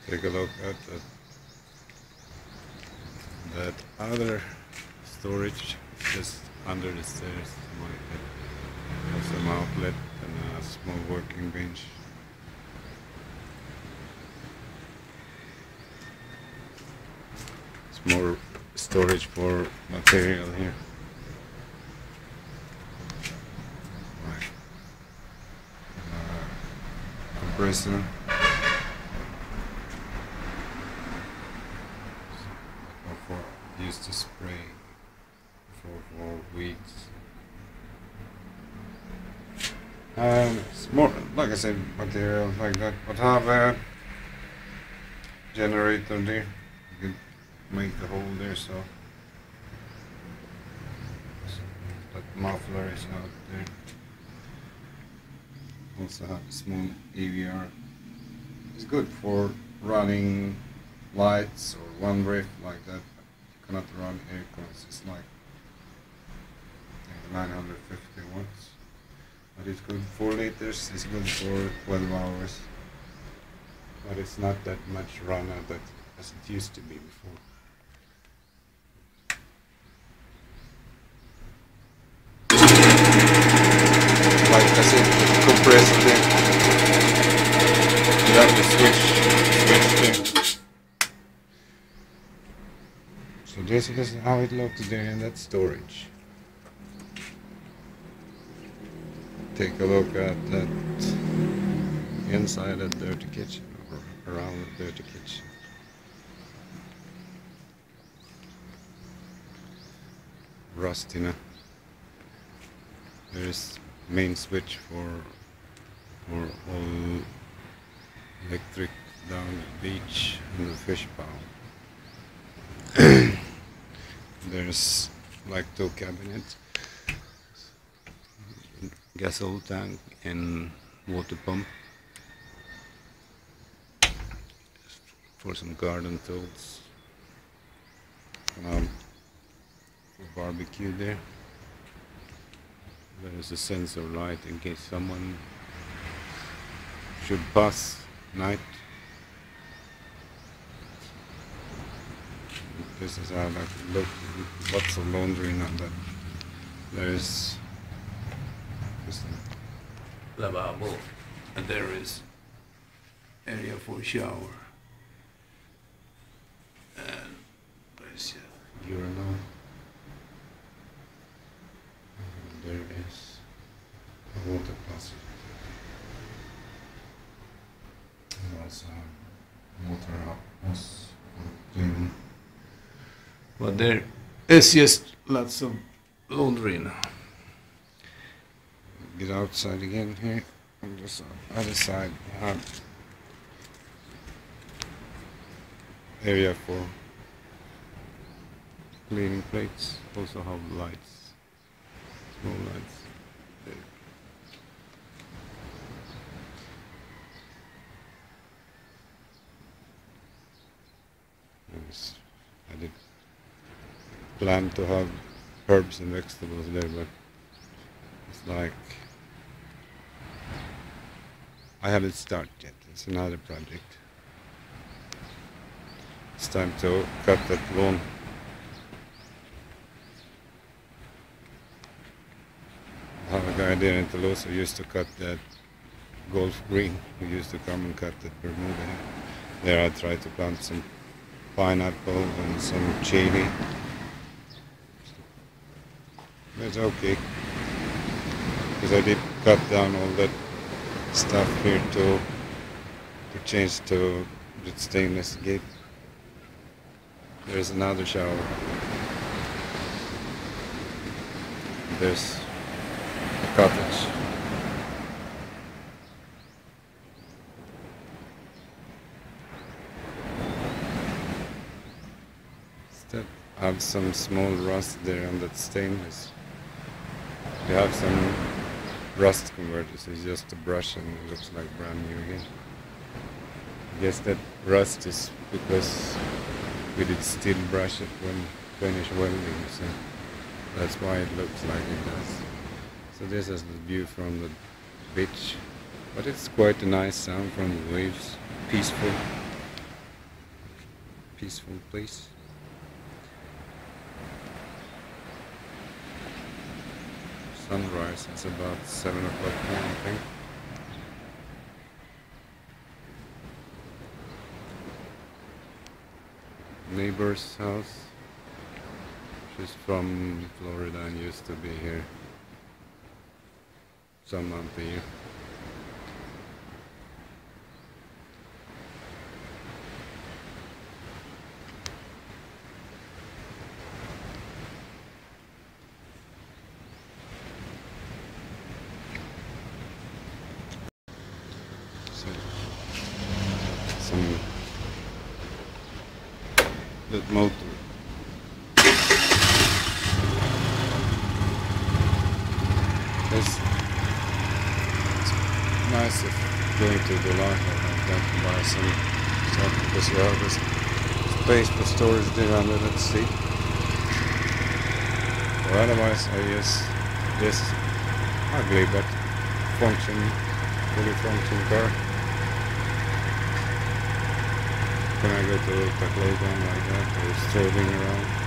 Take a look at that other storage just under the stairs. Have some outlet and a small working bench. It's more storage for material here. Compressor. Used to spray for weeds. It's more, like I said, material like that, but have a generator there. You can make the hole there, so that muffler is out there. Also have a small AVR. It's good for running lights or one ref like that. You cannot run air cons. It's like 950 watts. But it's good, 4 liters, it's good for 12 hours. But it's not that much run out that as it used to be before. Like I said, compressor there. You have the switch thing. So this is how it looks there in that storage. Take a look at that inside a dirty kitchen or around a dirty kitchen. Rustina. There is main switch for all electric down the beach and the fish pound. There's like 2 cabinets. Gasol tank and water pump for some garden tools. For barbecue there. There is a sensor light in case someone should pass night. This is how it looks. Lots of laundry now that there is. Lavabo, and there is area for shower, and there's a urinal, and there is a water closet, and also water house for cleaning. But there is just lots of laundry now. Get outside again here on this other side. We have area for cleaning plates. Also have lights, small lights. There. I did plan to have herbs and vegetables there, but it's like I haven't started yet. It's another project. It's time to cut that lawn. I have a guy there in Toulouse who used to cut that golf green. He used to come and cut that Bermuda. There I tried to plant some pineapple and some chili. It's okay. Because I did cut down all that stuff here to change to the stainless gate. There's another shower. There's a cottage. Still have some small rust there on that stainless. You have some rust converters. It's just a brush and it looks like brand new again. I guess that rust is because we did steel brush it when finished welding, so that's why it looks like it does. So this is the view from the beach, but it's quite a nice sound from the waves, peaceful. peaceful place. Sunrise is about 7 o'clock now, I think. Neighbor's house. She's from Florida and used to be here some month a year. So, some that motor. It's nice if going to the lot like that to buy some stuff because you have this space for storage there under that seat. Or otherwise I use this ugly but fully function car. When I go to Tacloban like that or strolling around.